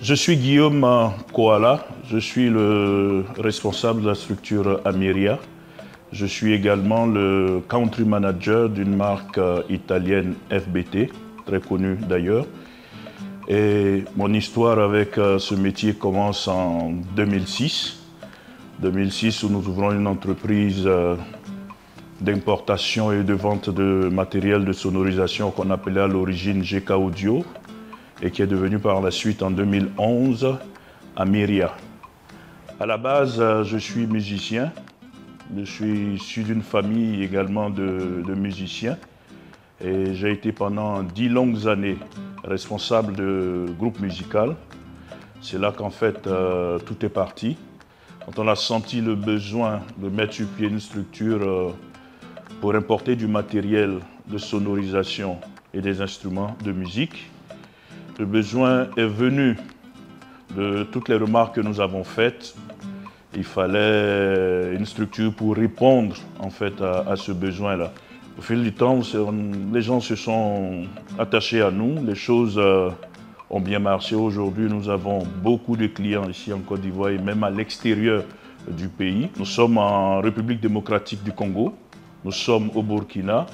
Je suis Guillaume Koala, je suis le responsable de la structure Amiria. Je suis également le country manager d'une marque italienne FBT, très connue d'ailleurs. Et mon histoire avec ce métier commence en 2006. 2006 où nous ouvrons une entreprise d'importation et de vente de matériel de sonorisation qu'on appelait à l'origine GK Audio et qui est devenu par la suite en 2011 Amiria. À la base, je suis musicien. Je suis issu d'une famille également de musiciens et j'ai été pendant 10 longues années responsable de groupe musical. C'est là qu'en fait tout est parti. Quand on a senti le besoin de mettre sur pied une structure pour importer du matériel de sonorisation et des instruments de musique, le besoin est venu de toutes les remarques que nous avons faites. Il fallait une structure pour répondre en fait à ce besoin-là. Au fil du temps, les gens se sont attachés à nous, les choses ont bien marché. Aujourd'hui, nous avons beaucoup de clients ici en Côte d'Ivoire et même à l'extérieur du pays. Nous sommes en République démocratique du Congo, nous sommes au Burkina.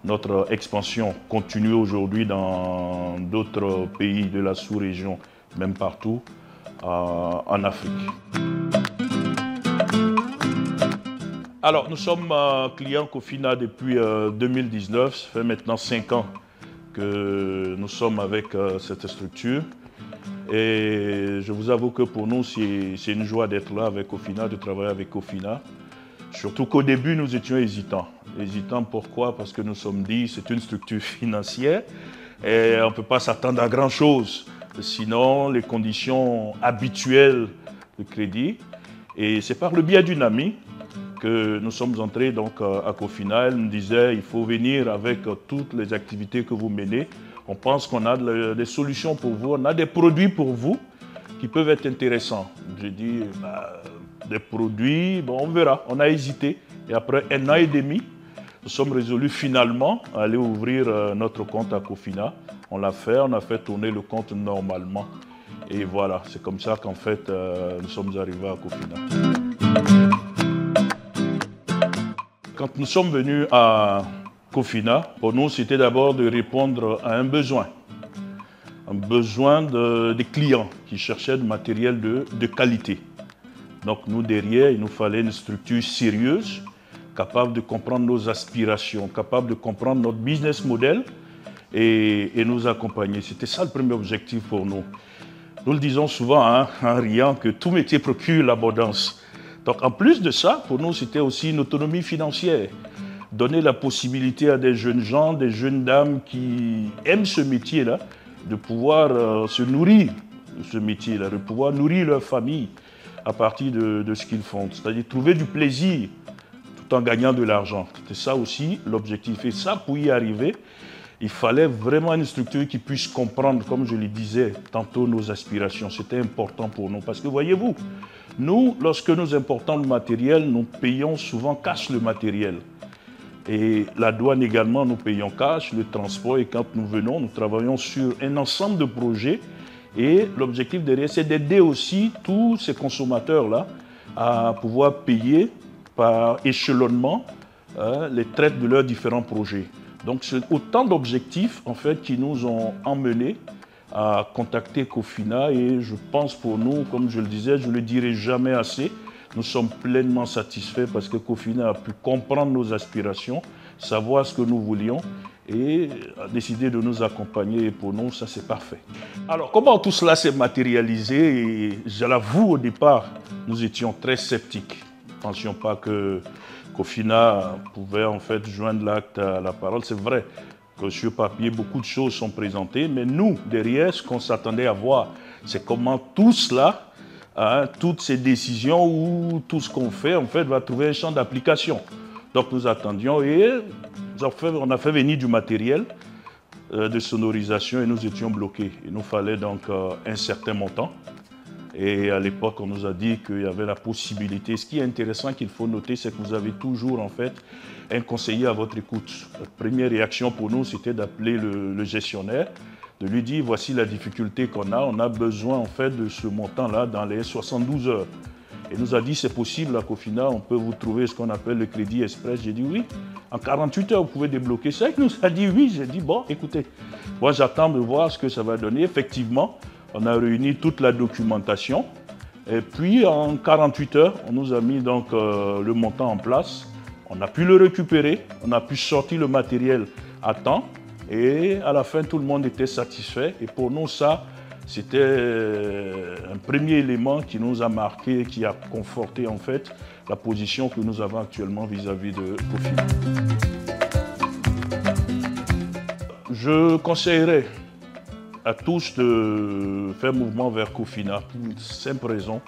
Notre expansion continue aujourd'hui dans d'autres pays de la sous-région, même partout en Afrique. Alors, nous sommes clients Cofina depuis 2019. Ça fait maintenant 5 ans que nous sommes avec cette structure. Et je vous avoue que pour nous, c'est une joie d'être là avec Cofina, de travailler avec Cofina. Surtout qu'au début, nous étions hésitants. Hésitants pourquoi? Parce que nous sommes dit c'est une structure financière et on ne peut pas s'attendre à grand-chose. Sinon, les conditions habituelles de crédit. Et c'est par le biais d'une amie que nous sommes entrés donc, à Cofina. Elle nous disait il faut venir avec toutes les activités que vous menez. On pense qu'on a des solutions pour vous, on a des produits pour vous qui peuvent être intéressants. J'ai dit des produits, bon, on verra. On a hésité et après 1 an et demi, nous sommes résolus finalement à aller ouvrir notre compte à Cofina. On l'a fait, on a fait tourner le compte normalement. Et voilà, c'est comme ça qu'en fait, nous sommes arrivés à Cofina. Quand nous sommes venus à Cofina, pour nous, c'était d'abord de répondre à un besoin des clients qui cherchaient du matériel de qualité. Donc nous, derrière, il nous fallait une structure sérieuse, capable de comprendre nos aspirations, capable de comprendre notre business model et nous accompagner. C'était ça le premier objectif pour nous. Nous le disons souvent hein, en riant que tout métier procure l'abondance. Donc en plus de ça, pour nous, c'était aussi une autonomie financière. Donner la possibilité à des jeunes gens, des jeunes dames qui aiment ce métier-là, de pouvoir se nourrir de ce métier-là, de pouvoir nourrir leur famille à partir de ce qu'ils font. C'est-à-dire trouver du plaisir tout en gagnant de l'argent. C'était ça aussi l'objectif. Et ça, pour y arriver, il fallait vraiment une structure qui puisse comprendre, comme je le disais tantôt, nos aspirations. C'était important pour nous. Parce que voyez-vous, nous, lorsque nous importons le matériel, nous payons souvent cash le matériel. Et la douane également, nous payons cash, le transport. Et quand nous venons, nous travaillons sur un ensemble de projets. Et l'objectif derrière, c'est d'aider aussi tous ces consommateurs-là à pouvoir payer par échelonnement les traites de leurs différents projets. Donc, c'est autant d'objectifs en fait, qui nous ont emmenés à contacter Cofina. Et je pense pour nous, comme je le disais, je ne le dirai jamais assez, nous sommes pleinement satisfaits parce que Cofina a pu comprendre nos aspirations, savoir ce que nous voulions et a décidé de nous accompagner. Et pour nous, ça c'est parfait. Alors, comment tout cela s'est matérialisé? Et je l'avoue, au départ, nous étions très sceptiques. Nous ne pensions pas que Cofina pouvait en fait joindre l'acte à la parole. C'est vrai que sur papier, beaucoup de choses sont présentées, mais nous, derrière, ce qu'on s'attendait à voir, c'est comment tout cela, toutes ces décisions ou tout ce qu'on fait, en fait, va trouver un champ d'application. Donc nous attendions et on a fait venir du matériel de sonorisation et nous étions bloqués. Il nous fallait donc un certain montant. Et à l'époque, on nous a dit qu'il y avait la possibilité. Ce qui est intéressant qu'il faut noter, c'est que vous avez toujours en fait un conseiller à votre écoute. La première réaction pour nous, c'était d'appeler le gestionnaire, de lui dire voici la difficulté qu'on a. On a besoin en fait de ce montant-là dans les 72 heures. Et nous a dit c'est possible à Cofina, on peut vous trouver ce qu'on appelle le crédit express. J'ai dit oui, en 48 heures vous pouvez débloquer ça. Il nous a dit oui. J'ai dit bon, écoutez, moi j'attends de voir ce que ça va donner. Effectivement, on a réuni toute la documentation. Et puis en 48 heures, on nous a mis donc le montant en place. On a pu le récupérer, on a pu sortir le matériel à temps. Et à la fin, tout le monde était satisfait. Et pour nous, ça, c'était un premier élément qui nous a marqué, qui a conforté en fait la position que nous avons actuellement vis-à-vis de Cofina. Je conseillerais à tous de faire mouvement vers Cofina pour une simple raison,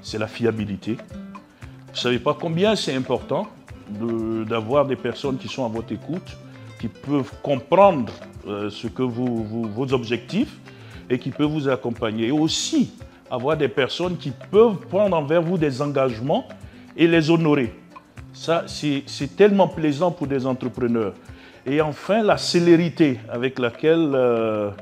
c'est la fiabilité. Vous ne savez pas combien c'est important d'avoir des personnes qui sont à votre écoute, qui peuvent comprendre ce que vos objectifs et qui peuvent vous accompagner. Et aussi avoir des personnes qui peuvent prendre envers vous des engagements et les honorer. Ça, c'est tellement plaisant pour des entrepreneurs. Et enfin, la célérité avec laquelle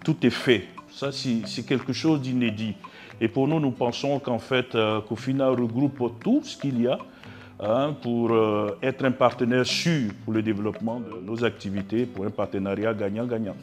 tout est fait. Ça, c'est quelque chose d'inédit. Et pour nous, nous pensons qu'en fait, Cofina regroupe tout ce qu'il y a pour être un partenaire sûr pour le développement de nos activités, pour un partenariat gagnant-gagnant.